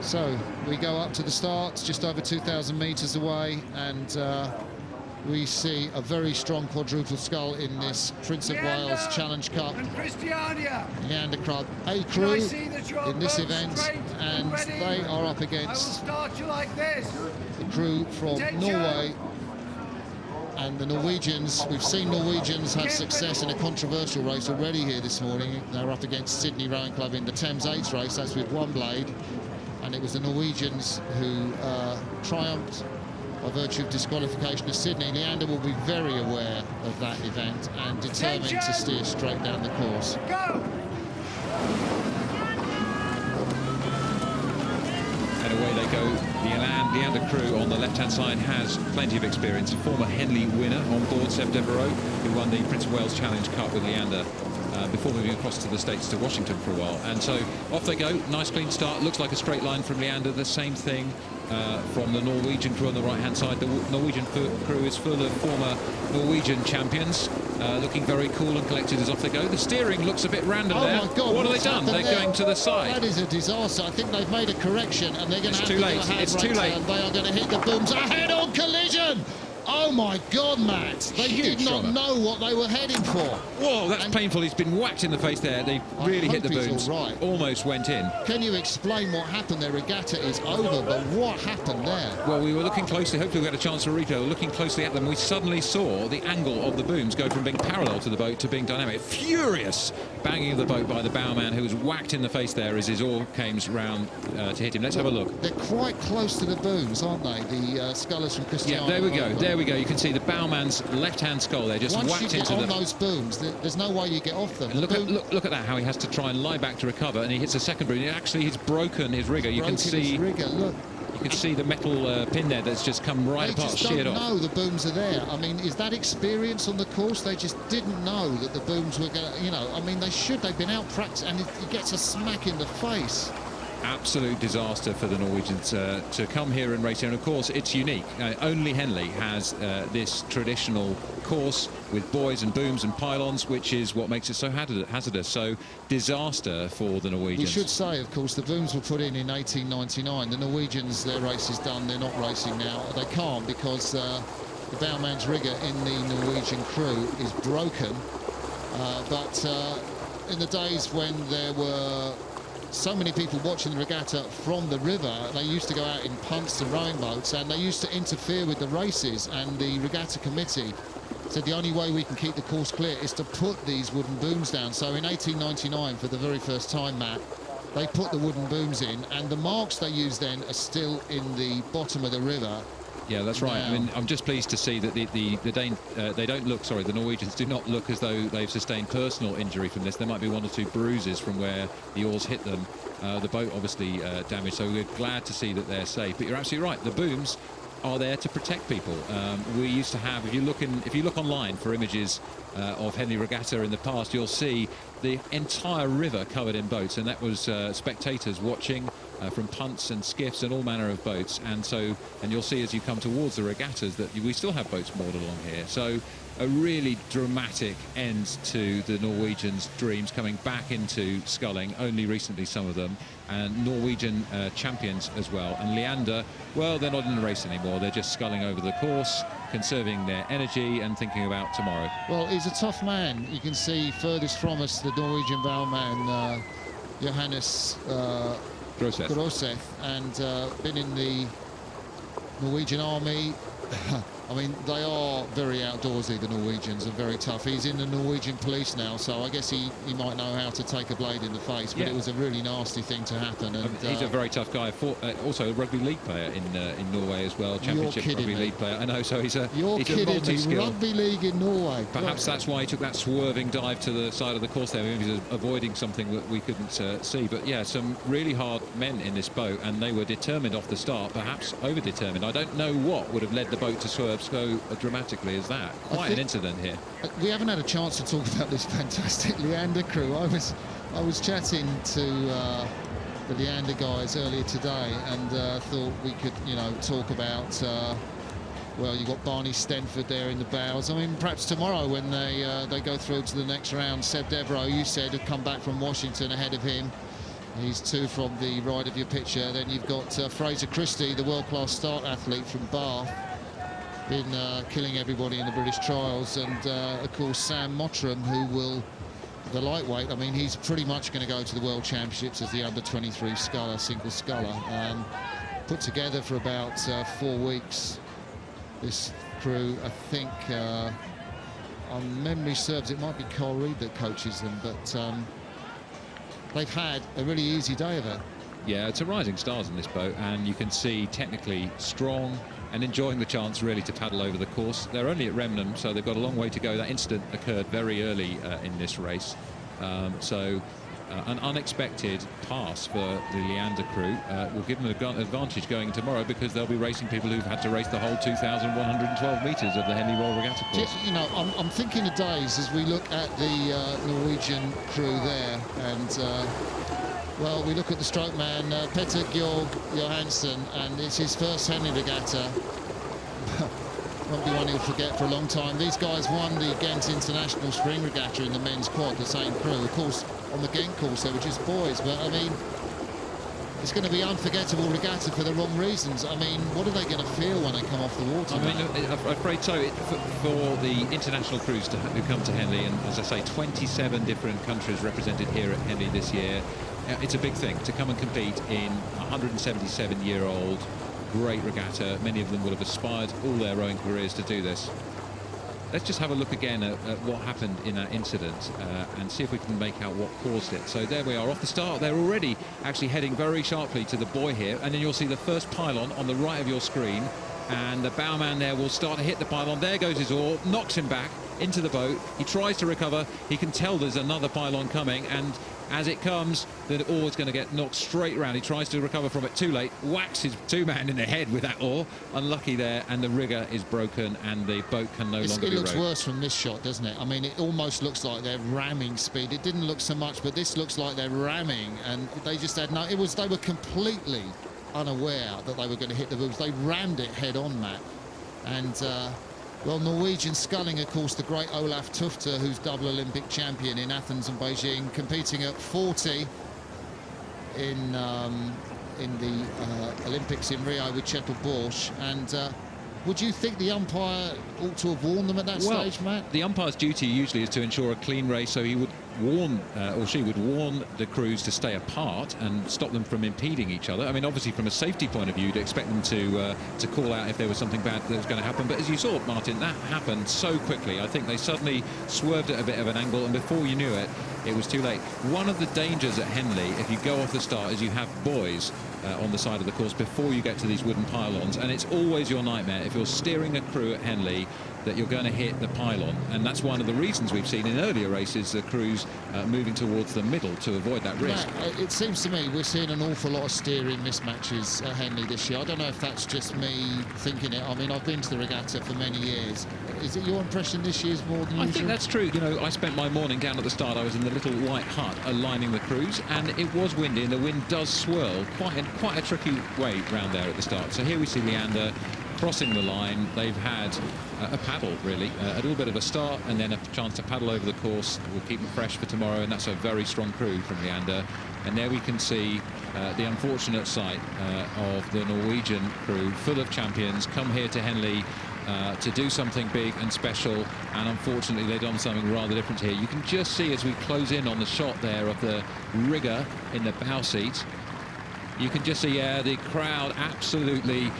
So we go up to the start, just over 2,000 metres away, and we see a very strong quadruple scull in this Prince of Leander Wales Challenge Cup. And Christiania. Leander Club, a crew in this event, and they are up against the crew from Norway. And the Norwegians, we've seen Norwegians have success in a controversial race already here this morning. They're up against Sydney Rowing Club in the Thames 8 race, that's with one blade. And it was the Norwegians who triumphed by virtue of disqualification of Sydney. Leander will be very aware of that event and determined to steer straight down the course. Go! And away they go. The Leander crew on the left-hand side has plenty of experience. A former Henley winner on board, Seb Devereaux, who won the Prince of Wales Challenge Cup with Leander before moving across to the States, to Washington for a while. And so off they go. Nice clean start. Looks like a straight line from Leander. The same thing from the Norwegian crew on the right-hand side. The Norwegian crew is full of former Norwegian champions, looking very cool and collected as off they go. The steering looks a bit random there. My God, what have they done? They're going to the side. That is a disaster. I think they've made a correction, and they're going to have to do a handbrake. It's too late. They are going to hit the booms. A head-on collision! Oh my God, Matt! They did not know what they were heading for. Whoa, that's painful. He's been whacked in the face there. They really hit the booms. All right. Almost went in. Can you explain what happened? Their regatta is over, but what happened there? Well, we were looking closely. Hopefully we'll get a chance to replay. We were looking closely at them. We suddenly saw the angle of the booms go from being parallel to the boat to being dynamic. Furious banging of the boat by the bowman, who was whacked in the face there as his oar came round to hit him. Let's have a look. They're quite close to the booms, aren't they? The scullers from Christiania. Yeah, there we go. There we go. You can see the bowman's left-hand scull there, just whacked into them. Once you get on those booms, there's no way you get off them. And look at that, how he has to try and lie back to recover, and he hits a second boom. He's broken his rigger. You can see look. You can see the metal pin there that's just come right apart, sheared off. They just don't know the booms are there. I mean, is that experience on the course? They just didn't know that the booms were going to, you know, I mean, they've been out practicing, and he gets a smack in the face. Absolute disaster for the Norwegians to come here and race here, and of course it's unique. Only Henley has this traditional course with buoys and booms and pylons, which is what makes it so hazardous. So disaster for the Norwegians. We should say, of course, the booms were put in 1899. The Norwegians, their race is done. They're not racing now. They can't because the bowman's rigger in the Norwegian crew is broken. But in the days when there were so many people watching the regatta from the river, they used to go out in punts and rowing boats, and they used to interfere with the races, and the regatta committee said the only way we can keep the course clear is to put these wooden booms down. So in 1899, for the very first time, Matt, they put the wooden booms in, and the marks they used then are still in the bottom of the river. Yeah, that's right. I mean, I'm just pleased to see that the Norwegians do not look as though they've sustained personal injury from this. There might be one or two bruises from where the oars hit them. The boat obviously damaged, so we're glad to see that they're safe. But you're absolutely right. The booms are there to protect people. We used to have, if you look online for images of Henley Regatta in the past, you'll see the entire river covered in boats, and that was spectators watching from punts and skiffs and all manner of boats. And you'll see as you come towards the regattas that we still have boats moored along here. So a really dramatic end to the Norwegians' dreams, coming back into sculling, only recently some of them, and Norwegian champions as well. And Leander, well, they're not in the race anymore. They're just sculling over the course, conserving their energy and thinking about tomorrow. Well, he's a tough man. You can see furthest from us the Norwegian bowman, Johannes Groseth, and been in the Norwegian army. I mean, they are very outdoorsy, the Norwegians, and very tough. He's in the Norwegian police now, so I guess he might know how to take a blade in the face, but it was a really nasty thing to happen. And he's a very tough guy. Also a rugby league player in Norway as well, championship rugby league player. I know, so he's a multi-skilled. Rugby league in Norway. Perhaps that's why he took that swerving dive to the side of the course there. Maybe he was avoiding something that we couldn't see. But yeah, some really hard men in this boat, and they were determined off the start, perhaps over-determined. I don't know what would have led the boat to swerve so dramatically as that. Quite an incident here. We haven't had a chance to talk about this fantastic Leander crew. I was chatting to the Leander guys earlier today, and thought we could, talk about. Well, you've got Barney Stenford there in the bows. I mean, perhaps tomorrow when they go through to the next round, Seb Devereaux, you said, had come back from Washington ahead of him. He's 2 from the right of your picture. Then you've got Fraser Christie, the world-class start athlete from Bath, been killing everybody in the British trials, and of course Sam Mottram, who will, the lightweight, I mean, he's pretty much going to go to the World Championships as the under-23 sculler, single sculler. Put together for about 4 weeks. This crew, I think, on memory serves, it might be Carl Reed that coaches them, but they've had a really easy day of it. Yeah, it's a rising stars in this boat, and you can see technically strong and enjoying the chance really to paddle over the course. They're only at Remnham, so they've got a long way to go. That incident occurred very early in this race, so an unexpected pass for the Leander crew will give them an advantage going tomorrow, because they'll be racing people who've had to race the whole 2,112 metres of the Henley Royal Regatta course. You know, I'm thinking of days as we look at the Norwegian crew there, and well, we look at the stroke man, Petter Gjorg Johansen, and it's his first Henley Regatta. Won't be one he'll forget for a long time. These guys won the Ghent International Spring Regatta in the men's quad, the same crew. Of course, on the Ghent course, they were just boys, but I mean, it's going to be unforgettable regatta for the wrong reasons. I mean, what are they going to feel when they come off the water? I mean, I'm afraid so. For the international crews who come to Henley, and as I say, 27 different countries represented here at Henley this year, it's a big thing to come and compete in a 177-year-old great regatta. Many of them will have aspired all their rowing careers to do this. Let's just have a look again at what happened in that incident and see if we can make out what caused it. So there we are off the start. They're already actually heading very sharply to the buoy here, and then you'll see the first pylon on the right of your screen, and the bowman there will start to hit the pylon. There goes his oar, knocks him back into the boat. He tries to recover. He can tell there's another pylon coming, and as it comes, the oar is going to get knocked straight round. He tries to recover from it, too late, whacks his 2-man in the head with that oar. Unlucky there, and the rigger is broken, and the boat can no longer be rowed. It looks worse from this shot, doesn't it? I mean, it almost looks like they're ramming speed. It didn't look so much, but this looks like they're ramming, and they just had no... They were completely unaware that they were going to hit the boobs. They rammed it head on, Matt. And well, Norwegian sculling, of course, the great Olaf Tufte, who's double Olympic champion in Athens and Beijing, competing at 40 in the Olympics in Rio with Chetel Borsch. And would you think the umpire ought to have warned them at that stage, Matt? The umpire's duty usually is to ensure a clean race, so he would warn, or she would warn the crews to stay apart and stop them from impeding each other. I mean, obviously from a safety point of view, to expect them to call out if there was something bad that was going to happen. But as you saw, Martin, that happened so quickly. I think they suddenly swerved at a bit of an angle, and before you knew it, it was too late. One of the dangers at Henley, if you go off the start, is you have buoys on the side of the course before you get to these wooden pylons, and it's always your nightmare if you're steering a crew at Henley that you're going to hit the pylon, and that's one of the reasons we've seen in earlier races the crews moving towards the middle to avoid that risk. Yeah, it seems to me we're seeing an awful lot of steering mismatches at Henley this year. I don't know if that's just me thinking it. I mean, I've been to the regatta for many years. Is it your impression this year's more than usual? I think that's true. You know, I spent my morning down at the start. I was in the little white hut aligning the crews, and it was windy, and the wind does swirl quite a tricky way round there at the start. So here we see Leander crossing the line. They've had a paddle, really, a little bit of a start and then a chance to paddle over the course. We'll keep them fresh for tomorrow, and that's a very strong crew from Leander. And there we can see the unfortunate sight of the Norwegian crew, full of champions, come here to Henley to do something big and special, and unfortunately they've done something rather different here. You can just see as we close in on the shot there of the rigger in the bow seat, you can just see the crowd absolutely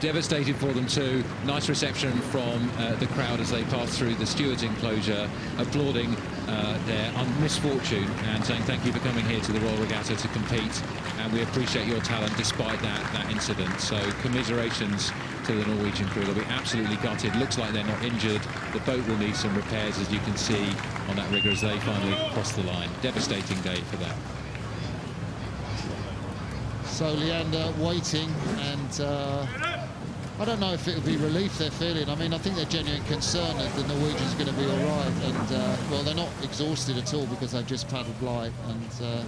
devastated for them too. Nice reception from the crowd as they pass through the steward's enclosure, applauding their misfortune and saying thank you for coming here to the Royal Regatta to compete, and we appreciate your talent despite that incident. So commiserations to the Norwegian crew. They'll be absolutely gutted. Looks like they're not injured. The boat will need some repairs, as you can see on that rigger as they finally cross the line. Devastating day for them. So Leander waiting, and I don't know if it would be relief they're feeling. I mean, I think they're genuine concern that the Norwegians are going to be all right, and well, they're not exhausted at all because they've just paddled light, and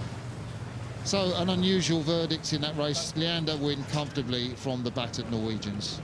so an unusual verdict in that race. Leander win comfortably from the battered Norwegians.